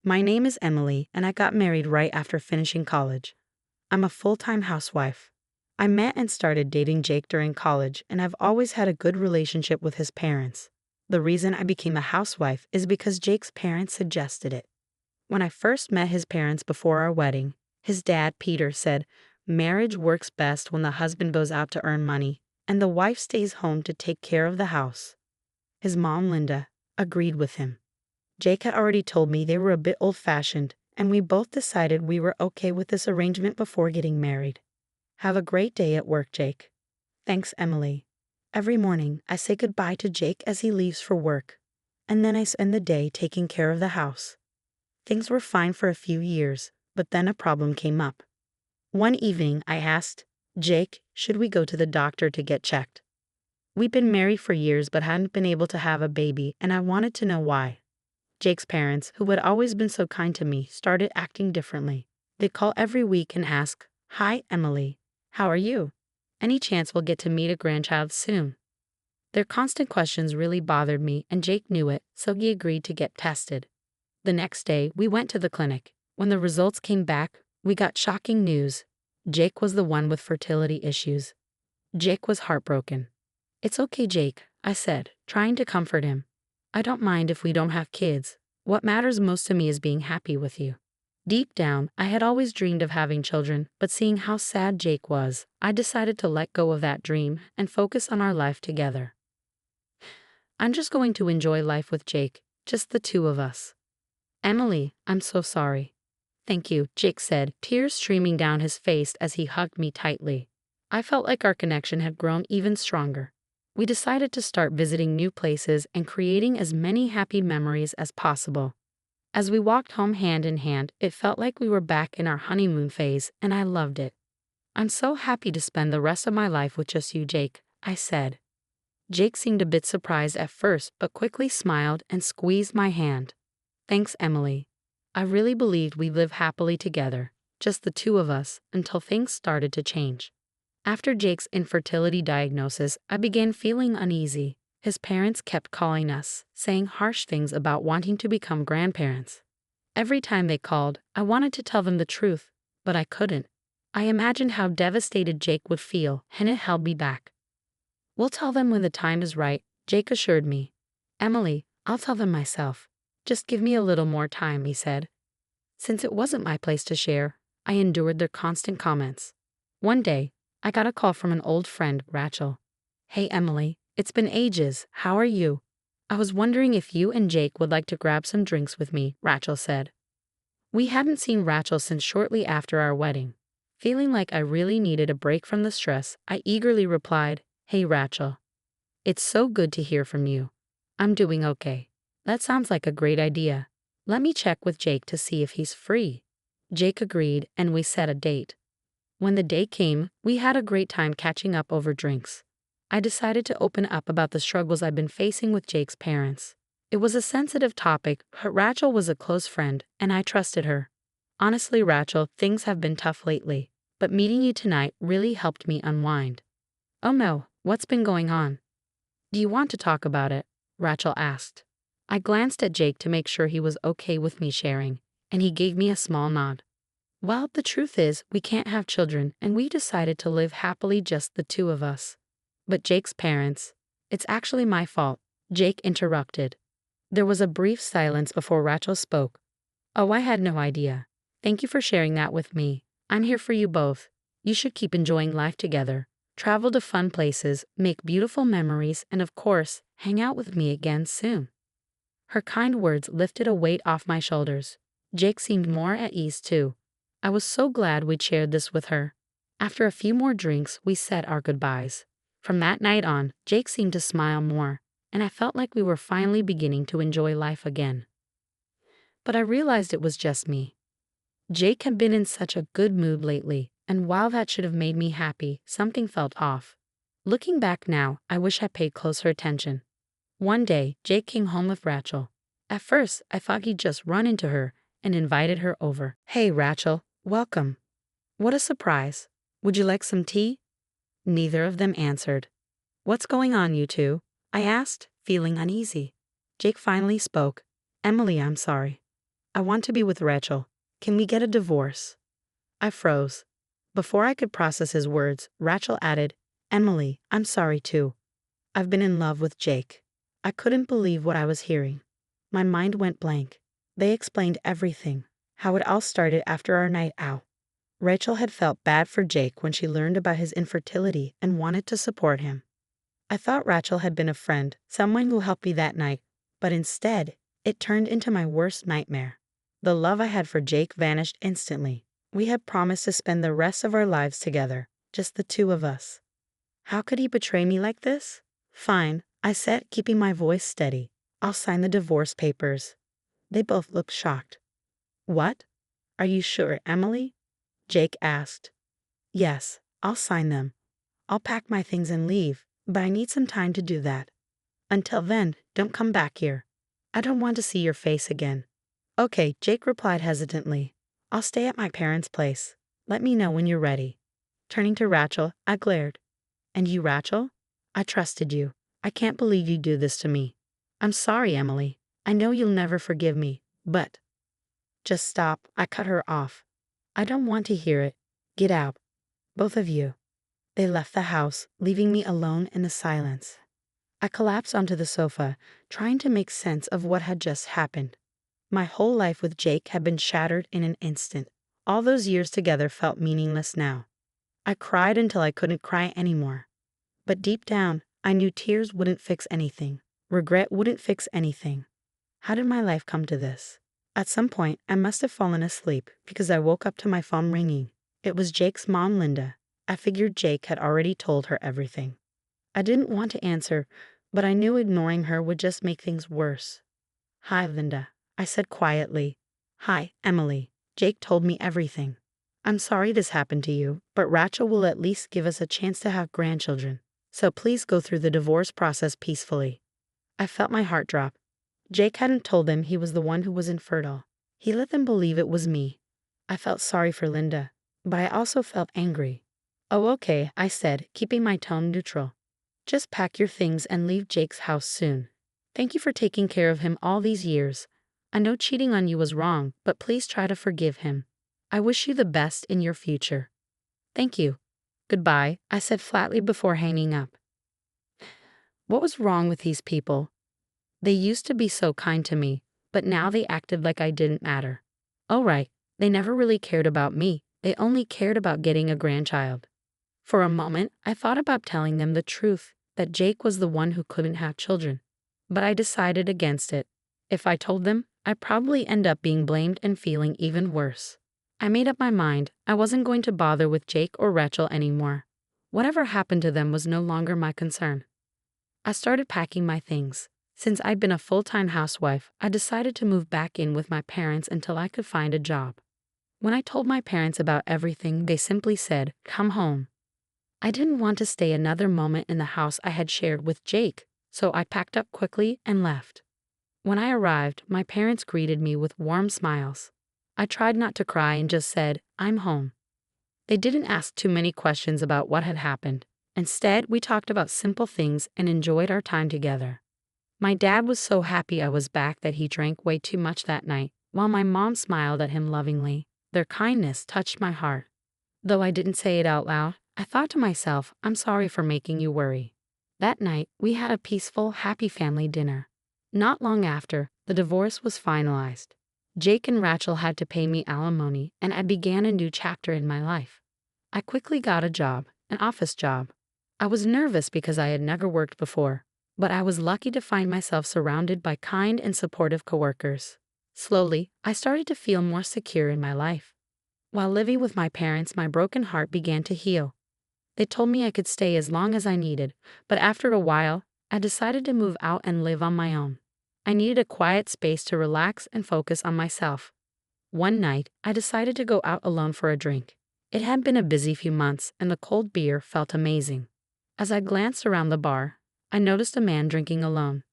My name is Emily, and I got married right after finishing college. I'm a full-time housewife. I met and started dating Jake during college, and I've always had a good relationship with his parents. The reason I became a housewife is because Jake's parents suggested it. When I first met his parents before our wedding, his dad, Peter, said, "Marriage works best when the husband goes out to earn money, and the wife stays home to take care of the house." His mom, Linda, agreed with him. Jake had already told me they were a bit old-fashioned, and we both decided we were okay with this arrangement before getting married. Have a great day at work, Jake. Thanks, Emily. Every morning, I say goodbye to Jake as he leaves for work, and then I spend the day taking care of the house. Things were fine for a few years, but then a problem came up. One evening, I asked, "Jake, should we go to the doctor to get checked?" We'd been married for years but hadn't been able to have a baby, and I wanted to know why. Jake's parents, who had always been so kind to me, started acting differently. They'd call every week and ask, "Hi, Emily. How are you? Any chance we'll get to meet a grandchild soon?" Their constant questions really bothered me, and Jake knew it, so he agreed to get tested. The next day, we went to the clinic. When the results came back, we got shocking news. Jake was the one with fertility issues. Jake was heartbroken. "It's okay, Jake," I said, trying to comfort him. "I don't mind if we don't have kids. What matters most to me is being happy with you." Deep down, I had always dreamed of having children, but seeing how sad Jake was, I decided to let go of that dream and focus on our life together. "I'm just going to enjoy life with Jake, just the two of us." "Emily, I'm so sorry." "Thank you," Jake said, tears streaming down his face as he hugged me tightly. I felt like our connection had grown even stronger. We decided to start visiting new places and creating as many happy memories as possible. As we walked home hand in hand, it felt like we were back in our honeymoon phase, and I loved it. "I'm so happy to spend the rest of my life with just you, Jake," I said. Jake seemed a bit surprised at first, but quickly smiled and squeezed my hand. "Thanks, Emily. I really believed we'd live happily together, just the two of us, until things started to change." After Jake's infertility diagnosis, I began feeling uneasy. His parents kept calling us, saying harsh things about wanting to become grandparents. Every time they called, I wanted to tell them the truth, but I couldn't. I imagined how devastated Jake would feel, and it held me back. "We'll tell them when the time is right," Jake assured me. "Emily, I'll tell them myself. Just give me a little more time," he said. Since it wasn't my place to share, I endured their constant comments. One day, I got a call from an old friend, Rachel. "Hey, Emily, it's been ages. How are you? I was wondering if you and Jake would like to grab some drinks with me," Rachel said. We hadn't seen Rachel since shortly after our wedding. Feeling like I really needed a break from the stress, I eagerly replied, "Hey, Rachel. It's so good to hear from you. I'm doing okay." "That sounds like a great idea. Let me check with Jake to see if he's free." Jake agreed, and we set a date. When the day came, we had a great time catching up over drinks. I decided to open up about the struggles I'd been facing with Jake's parents. It was a sensitive topic, but Rachel was a close friend, and I trusted her. "Honestly, Rachel, things have been tough lately, but meeting you tonight really helped me unwind." "Oh no, what's been going on?" "Do you want to talk about it?" Rachel asked. I glanced at Jake to make sure he was okay with me sharing, and he gave me a small nod. "Well, the truth is, we can't have children, and we decided to live happily, just the two of us." "But Jake's parents—" "It's actually my fault," Jake interrupted. There was a brief silence before Rachel spoke. "Oh, I had no idea. Thank you for sharing that with me. I'm here for you both. You should keep enjoying life together. Travel to fun places, make beautiful memories, and of course, hang out with me again soon." Her kind words lifted a weight off my shoulders. Jake seemed more at ease too. I was so glad we'd shared this with her. After a few more drinks, we said our goodbyes. From that night on, Jake seemed to smile more, and I felt like we were finally beginning to enjoy life again. But I realized it was just me. Jake had been in such a good mood lately, and while that should have made me happy, something felt off. Looking back now, I wish I paid closer attention. One day, Jake came home with Rachel. At first, I thought he'd just run into her and invited her over. "Hey, Rachel, welcome." What a surprise. "Would you like some tea?" Neither of them answered. "What's going on, you two?" I asked, feeling uneasy. Jake finally spoke. "Emily, I'm sorry. I want to be with Rachel. Can we get a divorce? I froze. Before I could process his words, Rachel added, Emily, I'm sorry too. I've been in love with Jake. I couldn't believe what I was hearing. My mind went blank. They explained everything, how it all started after our night out. Rachel had felt bad for Jake when she learned about his infertility and wanted to support him. I thought Rachel had been a friend, someone who helped me that night, but instead, it turned into my worst nightmare. The love I had for Jake vanished instantly. We had promised to spend the rest of our lives together, just the two of us. How could he betray me like this? Fine, I said, keeping my voice steady. I'll sign the divorce papers. They both looked shocked. What? Are you sure, Emily? Jake asked. Yes, I'll sign them. I'll pack my things and leave, but I need some time to do that. Until then, don't come back here. I don't want to see your face again. Okay, Jake replied hesitantly. I'll stay at my parents' place. Let me know when you're ready. Turning to Rachel, I glared. And you, Rachel? I trusted you. I can't believe you do this to me. I'm sorry, Emily. I know you'll never forgive me, but... Just stop, I cut her off. I don't want to hear it. Get out. Both of you. They left the house, leaving me alone in the silence. I collapsed onto the sofa, trying to make sense of what had just happened. My whole life with Jake had been shattered in an instant. All those years together felt meaningless now. I cried until I couldn't cry anymore. But deep down, I knew tears wouldn't fix anything. Regret wouldn't fix anything. How did my life come to this? At some point, I must have fallen asleep because I woke up to my phone ringing. It was Jake's mom, Linda. I figured Jake had already told her everything. I didn't want to answer, but I knew ignoring her would just make things worse. Hi, Linda, I said quietly. Hi, Emily. Jake told me everything. I'm sorry this happened to you, but Rachel will at least give us a chance to have grandchildren. So please go through the divorce process peacefully. I felt my heart drop. Jake hadn't told them he was the one who was infertile. He let them believe it was me. I felt sorry for Linda, but I also felt angry. Oh, okay, I said, keeping my tone neutral. Just pack your things and leave Jake's house soon. Thank you for taking care of him all these years. I know cheating on you was wrong, but please try to forgive him. I wish you the best in your future. Thank you. Goodbye, I said flatly before hanging up. What was wrong with these people? They used to be so kind to me, but now they acted like I didn't matter. Oh right, they never really cared about me. They only cared about getting a grandchild. For a moment, I thought about telling them the truth, that Jake was the one who couldn't have children. But I decided against it. If I told them, I'd probably end up being blamed and feeling even worse. I made up my mind I wasn't going to bother with Jake or Rachel anymore. Whatever happened to them was no longer my concern. I started packing my things. Since I'd been a full-time housewife, I decided to move back in with my parents until I could find a job. When I told my parents about everything, they simply said, "Come home." I didn't want to stay another moment in the house I had shared with Jake, so I packed up quickly and left. When I arrived, my parents greeted me with warm smiles. I tried not to cry and just said, "I'm home." They didn't ask too many questions about what had happened. Instead, we talked about simple things and enjoyed our time together. My dad was so happy I was back that he drank way too much that night, while my mom smiled at him lovingly. Their kindness touched my heart. Though I didn't say it out loud, I thought to myself, I'm sorry for making you worry. That night, we had a peaceful, happy family dinner. Not long after, the divorce was finalized. Jake and Rachel had to pay me alimony, and I began a new chapter in my life. I quickly got a job, an office job. I was nervous because I had never worked before, but I was lucky to find myself surrounded by kind and supportive coworkers. Slowly, I started to feel more secure in my life. While living with my parents, my broken heart began to heal. They told me I could stay as long as I needed, but after a while, I decided to move out and live on my own. I needed a quiet space to relax and focus on myself. One night, I decided to go out alone for a drink. It had been a busy few months, and the cold beer felt amazing. As I glanced around the bar, I noticed a man drinking alone.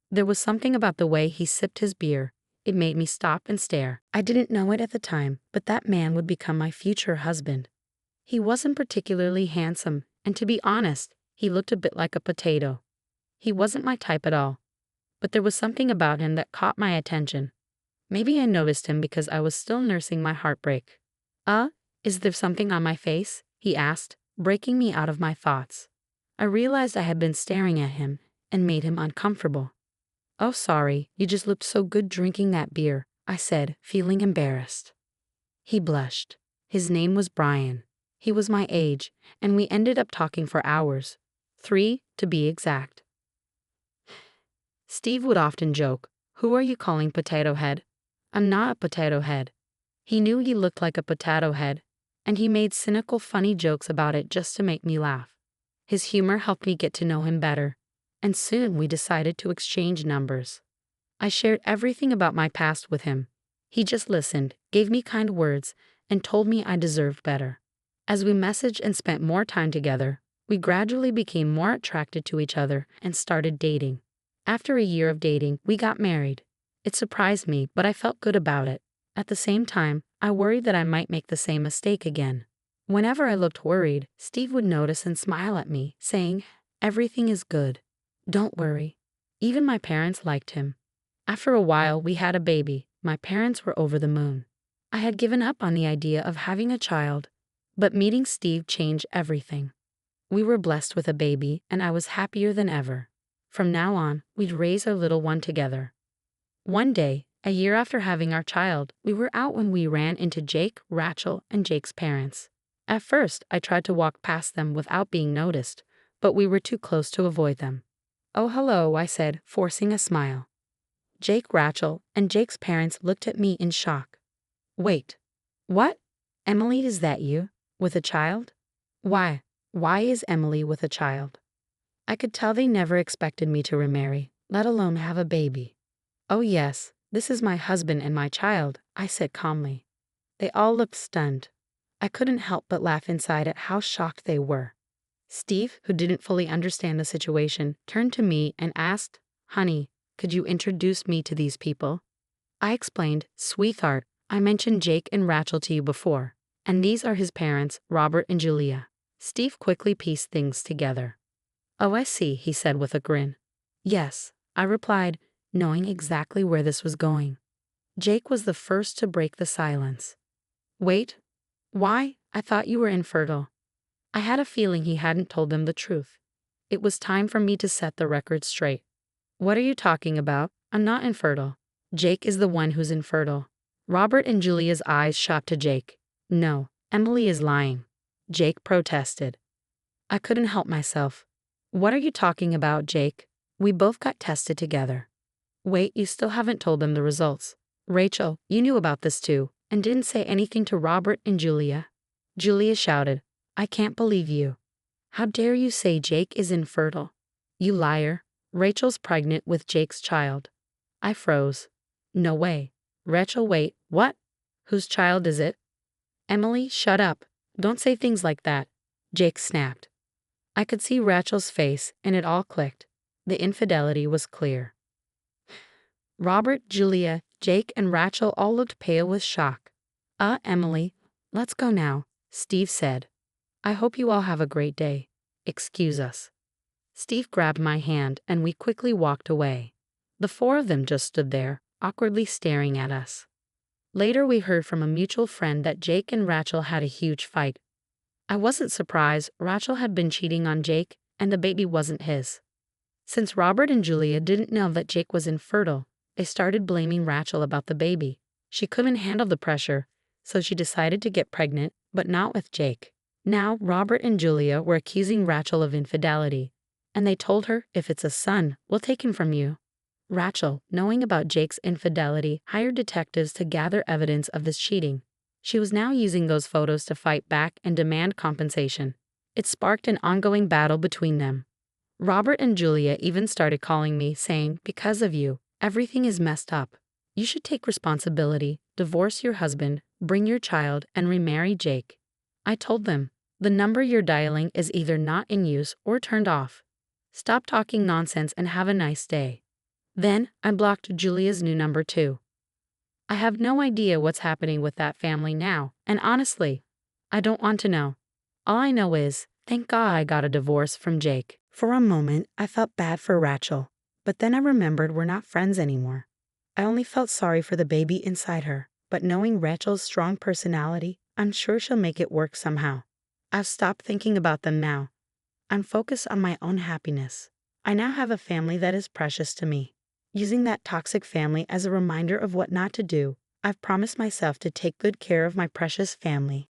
There was something about the way he sipped his beer. It made me stop and stare. I didn't know it at the time, but that man would become my future husband. He wasn't particularly handsome, and to be honest, he looked a bit like a potato. He wasn't my type at all. But there was something about him that caught my attention. Maybe I noticed him because I was still nursing my heartbreak. Is there something on my face?" he asked, breaking me out of my thoughts. I realized I had been staring at him and made him uncomfortable. "Oh, sorry, you just looked so good drinking that beer," I said, feeling embarrassed. He blushed. His name was Brian. He was my age, and we ended up talking for hours. 3, to be exact. Steve would often joke, "Who are you calling potato head?" "I'm not a potato head." He knew he looked like a potato head, and he made cynical, funny jokes about it just to make me laugh. His humor helped me get to know him better, and soon we decided to exchange numbers. I shared everything about my past with him. He just listened, gave me kind words, and told me I deserved better. As we messaged and spent more time together, we gradually became more attracted to each other and started dating. After a year of dating, we got married. It surprised me, but I felt good about it. At the same time, I worried that I might make the same mistake again. Whenever I looked worried, Steve would notice and smile at me, saying, "Everything is good. Don't worry." Even my parents liked him. After a while, we had a baby. My parents were over the moon. I had given up on the idea of having a child, but meeting Steve changed everything. We were blessed with a baby, and I was happier than ever. From now on, we'd raise our little one together. One day, a year after having our child, we were out when we ran into Jake, Rachel, and Jake's parents. At first, I tried to walk past them without being noticed, but we were too close to avoid them. "Oh, hello," I said, forcing a smile. Jake, Rachel, and Jake's parents looked at me in shock. "Wait. What? Emily, is that you? With a child? Why? Why is Emily with a child?" I could tell they never expected me to remarry, let alone have a baby. "Oh yes, this is my husband and my child," I said calmly. They all looked stunned. I couldn't help but laugh inside at how shocked they were. Steve, who didn't fully understand the situation, turned to me and asked, "Honey, could you introduce me to these people?" I explained, "Sweetheart, I mentioned Jake and Rachel to you before, and these are his parents, Robert and Julia." Steve quickly pieced things together. "Oh, I see," he said with a grin. "Yes," I replied, knowing exactly where this was going. Jake was the first to break the silence. "Wait. Why? I thought you were infertile." I had a feeling he hadn't told them the truth. It was time for me to set the record straight. "What are you talking about? I'm not infertile. Jake is the one who's infertile." Robert and Julia's eyes shot to Jake. "No, Emily is lying," Jake protested. I couldn't help myself. "What are you talking about, Jake? We both got tested together." "Wait, you still haven't told them the results. Rachel, you knew about this too, and didn't say anything to Robert and Julia." Julia shouted, "I can't believe you. How dare you say Jake is infertile? You liar. Rachel's pregnant with Jake's child." I froze. "No way. Rachel, wait, what? Whose child is it?" "Emily, shut up. Don't say things like that," Jake snapped. I could see Rachel's face, and it all clicked. The infidelity was clear. Robert, Julia, Jake, and Rachel all looked pale with shock. Emily, let's go now," Steve said. "I hope you all have a great day. Excuse us." Steve grabbed my hand, and we quickly walked away. The four of them just stood there, awkwardly staring at us. Later, we heard from a mutual friend that Jake and Rachel had a huge fight. I wasn't surprised. Rachel had been cheating on Jake, and the baby wasn't his. Since Robert and Julia didn't know that Jake was infertile, they started blaming Rachel about the baby. She couldn't handle the pressure, so she decided to get pregnant, but not with Jake. Now, Robert and Julia were accusing Rachel of infidelity, and they told her, "If it's a son, we'll take him from you." Rachel, knowing about Jake's infidelity, hired detectives to gather evidence of this cheating. She was now using those photos to fight back and demand compensation. It sparked an ongoing battle between them. Robert and Julia even started calling me, saying, "Because of you, everything is messed up. You should take responsibility, divorce your husband, bring your child, and remarry Jake." I told them, "The number you're dialing is either not in use or turned off. Stop talking nonsense and have a nice day." Then, I blocked Julia's new number too. I have no idea what's happening with that family now, and honestly, I don't want to know. All I know is, thank God I got a divorce from Jake. For a moment, I felt bad for Rachel, but then I remembered we're not friends anymore. I only felt sorry for the baby inside her, but knowing Rachel's strong personality, I'm sure she'll make it work somehow. I've stopped thinking about them now. I'm focused on my own happiness. I now have a family that is precious to me. Using that toxic family as a reminder of what not to do, I've promised myself to take good care of my precious family.